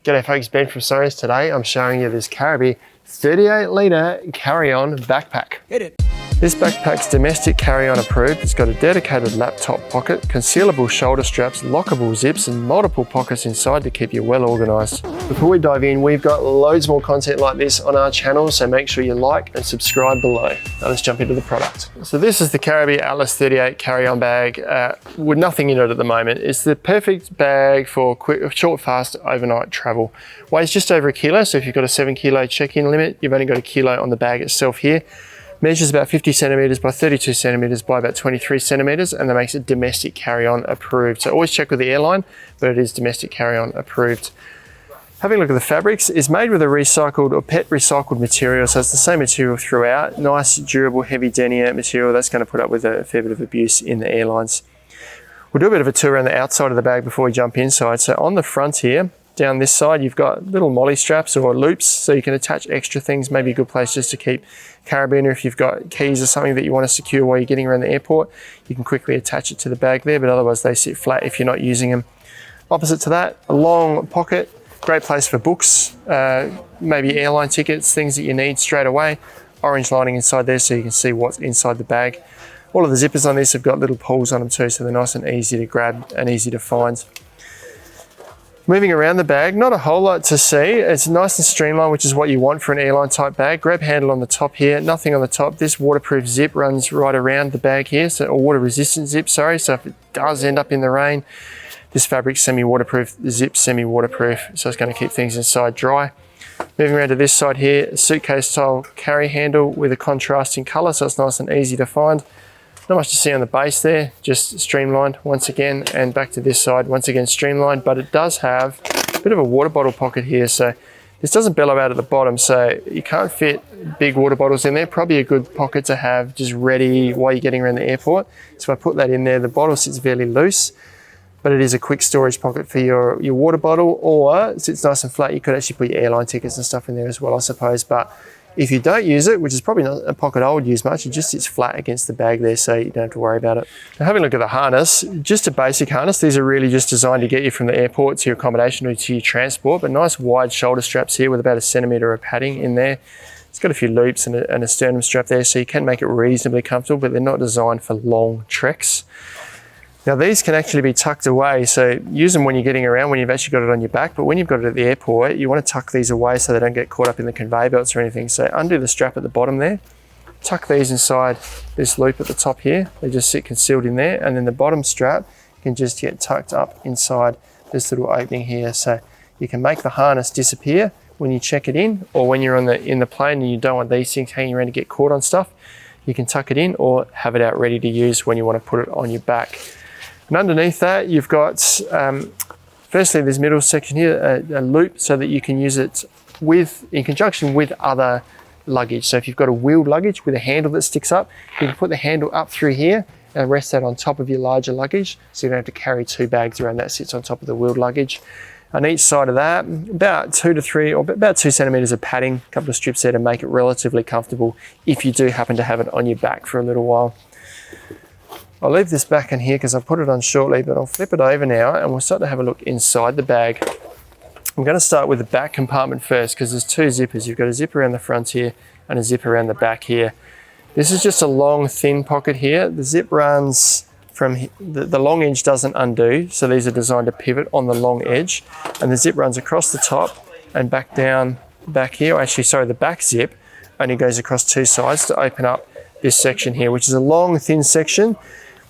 G'day folks, Ben from Science. Today I'm showing you this Caribee 38-litre carry-on backpack. Hit it. This backpack's domestic carry-on approved. It's got a dedicated laptop pocket, concealable shoulder straps, lockable zips and multiple pockets inside to keep you well organised. Before we dive in, we've got loads more content like this on our channel, so make sure you like and subscribe below. Now let's jump into the product. So this is the Caribee Atlas 38 carry-on bag with nothing in it at the moment. It's the perfect bag for quick, short, fast overnight travel. Weighs just over 1 kilo, so if you've got a 7 kilo check-in limit, you've only got 1 kilo on the bag itself here. Measures about 50 centimeters by 32 centimeters by about 23 centimeters, and that makes it domestic carry-on approved. So always check with the airline, but it is domestic carry-on approved. Having a look at the fabrics, it's made with a recycled or PET recycled material, so it's the same material throughout. Nice, durable, heavy denier material that's going to put up with a fair bit of abuse in the airlines. We'll do a bit of a tour around the outside of the bag before we jump inside. So on the front here, down this side, you've got little molly straps or loops, so you can attach extra things. Maybe a good place just to keep carabiner if you've got keys or something that you want to secure while you're getting around the airport. You can quickly attach it to the bag there, but otherwise they sit flat if you're not using them. Opposite to that, a long pocket, great place for books, maybe airline tickets, things that you need straight away. Orange lining inside there so you can see what's inside the bag. All of the zippers on this have got little pulls on them too, so they're nice and easy to grab and easy to find. Moving around the bag, not a whole lot to see. It's nice and streamlined, which is what you want for an airline type bag. Grab handle on the top here, nothing on the top. This waterproof zip runs right around the bag here, or water resistant zip, sorry. So if it does end up in the rain, this fabric's semi-waterproof, the zip's semi-waterproof, so it's going to keep things inside dry. Moving around to this side here, a suitcase style carry handle with a contrasting colour, so it's nice and easy to find. Not much to see on the base there, just streamlined once again, and back to this side, once again streamlined, but it does have a bit of a water bottle pocket here, so this doesn't bellow out at the bottom, so you can't fit big water bottles in there. Probably a good pocket to have just ready while you're getting around the airport. So if I put that in there, the bottle sits fairly loose, but it is a quick storage pocket for your water bottle, or it sits nice and flat. You could actually put your airline tickets and stuff in there as well, I suppose, but if you don't use it, which is probably not a pocket I would use much, it just sits flat against the bag there, so you don't have to worry about it. Now having a look at the harness, just a basic harness. These are really just designed to get you from the airport to your accommodation or to your transport, but nice wide shoulder straps here with about 1 centimetre of padding in there. It's got a few loops and a sternum strap there, so you can make it reasonably comfortable, but they're not designed for long treks. Now these can actually be tucked away, so use them when you're getting around, when you've actually got it on your back, but when you've got it at the airport, you want to tuck these away so they don't get caught up in the conveyor belts or anything. So undo the strap at the bottom there, tuck these inside this loop at the top here. They just sit concealed in there, and then the bottom strap can just get tucked up inside this little opening here. So you can make the harness disappear when you check it in, or when you're in the plane and you don't want these things hanging around to get caught on stuff, you can tuck it in or have it out ready to use when you want to put it on your back. And underneath that, you've got, firstly, this middle section here, a loop so that you can use it in conjunction with other luggage. So if you've got a wheeled luggage with a handle that sticks up, you can put the handle up through here and rest that on top of your larger luggage, so you don't have to carry 2 bags around. That sits on top of the wheeled luggage. On each side of that, about 2 to 3, or about 2 centimeters of padding, a couple of strips there to make it relatively comfortable if you do happen to have it on your back for a little while. I'll leave this back in here because I'll put it on shortly, but I'll flip it over now and we'll start to have a look inside the bag. I'm going to start with the back compartment first because there's 2 zippers. You've got a zip around the front here and a zip around the back here. This is just a long, thin pocket here. The zip runs from, the long edge doesn't undo, so these are designed to pivot on the long edge, and the zip runs across the top and back down back here. Actually, sorry, the back zip only goes across 2 sides to open up this section here, which is a long, thin section.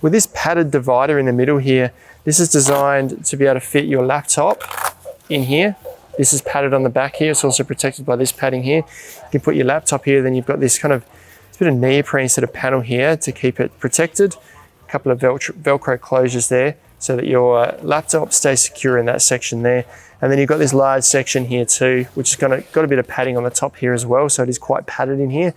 With this padded divider in the middle here, this is designed to be able to fit your laptop in here. This is padded on the back here. It's also protected by this padding here. You can put your laptop here, then you've got this kind of, it's a bit of neoprene sort of panel here to keep it protected. A couple of Velcro closures there so that your laptop stays secure in that section there. And then you've got this large section here too, which has got a bit of padding on the top here as well, so it is quite padded in here.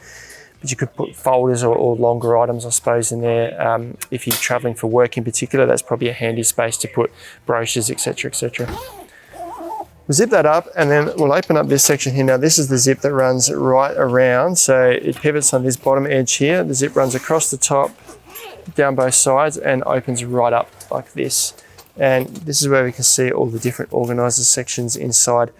But you could put folders or longer items, I suppose, in there. If you're traveling for work in particular, that's probably a handy space to put brochures, etc., etc. We'll zip that up and then we'll open up this section here. Now this is the zip that runs right around, so it pivots on this bottom edge here. The zip runs across the top, down both sides, and opens right up like this. And this is where we can see all the different organizer sections inside.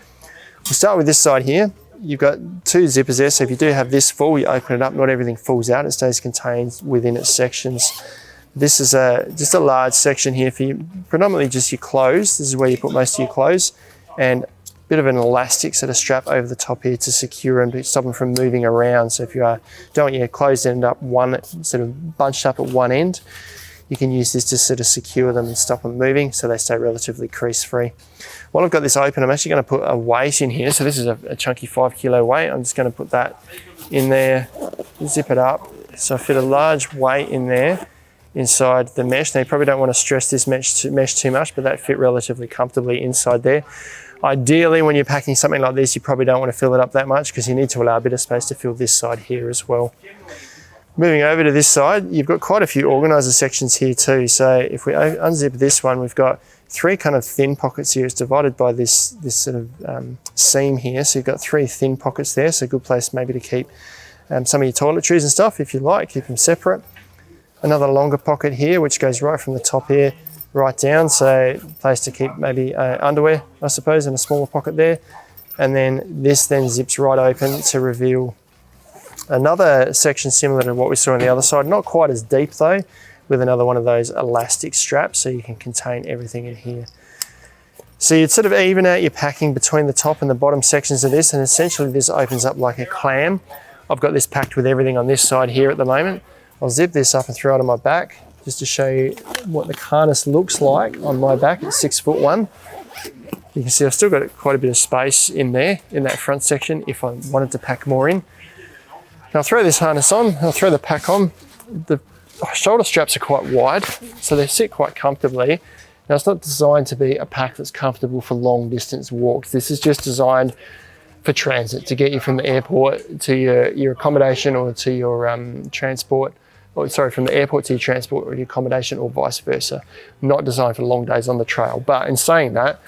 We'll start with this side here. You've got 2 zippers there, so if you do have this full, you open it up, not everything falls out, it stays contained within its sections. This is just a large section here for you, predominantly just your clothes. This is where you put most of your clothes, and a bit of an elastic sort of strap over the top here to secure them, to stop them from moving around. So if you don't want your clothes to end up sort of bunched up at one end, you can use this to sort of secure them and stop them moving so they stay relatively crease free. While I've got this open, I'm actually going to put a weight in here. So this is a chunky 5 kilo weight. I'm just going to put that in there, zip it up. So I fit a large weight in there inside the mesh. Now you probably don't want to stress this mesh too much, but that fit relatively comfortably inside there. Ideally, when you're packing something like this, you probably don't want to fill it up that much because you need to allow a bit of space to fill this side here as well. Moving over to this side, you've got quite a few organizer sections here too. So if we unzip this one, we've got 3 kind of thin pockets here. It's divided by this sort of seam here. So you've got 3 thin pockets there. So a good place maybe to keep some of your toiletries and stuff if you like, keep them separate. Another longer pocket here, which goes right from the top here, right down. So place to keep maybe underwear, I suppose, in a smaller pocket there. And then this then zips right open to reveal another section similar to what we saw on the other side, not quite as deep though, with another one of those elastic straps so you can contain everything in here. So you'd sort of even out your packing between the top and the bottom sections of this, and essentially this opens up like a clam. I've got this packed with everything on this side here at the moment. I'll zip this up and throw it on my back just to show you what the harness looks like on my back. It's 6'1". You can see I've still got quite a bit of space in there, in that front section, if I wanted to pack more in. Now I'll throw this harness on, I'll throw the pack on. The shoulder straps are quite wide, so they sit quite comfortably. Now it's not designed to be a pack that's comfortable for long distance walks. This is just designed for transit, to get you from the airport to your accommodation or to your transport, or sorry, from the airport to your transport or your accommodation or vice versa. Not designed for long days on the trail. But in saying that,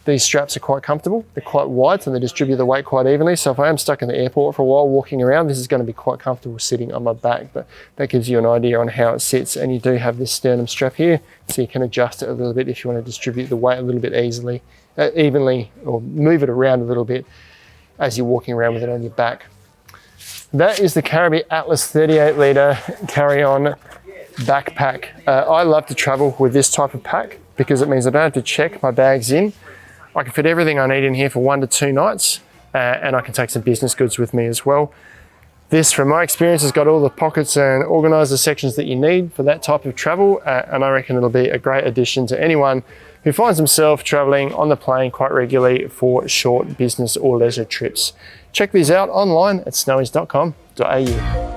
these straps are quite comfortable. They're quite wide, so they distribute the weight quite evenly. So if I am stuck in the airport for a while walking around, this is going to be quite comfortable sitting on my back. But that gives you an idea on how it sits. And you do have this sternum strap here, so you can adjust it a little bit if you want to distribute the weight a little bit evenly, or move it around a little bit as you're walking around with it on your back. That is the Caribee Atlas 38 litre carry-on backpack. I love to travel with this type of pack because it means I don't have to check my bags in. I can fit everything I need in here for 1 to 2 nights, and I can take some business goods with me as well. This, from my experience, has got all the pockets and organizer sections that you need for that type of travel, and I reckon it'll be a great addition to anyone who finds himself traveling on the plane quite regularly for short business or leisure trips. Check these out online at snowies.com.au.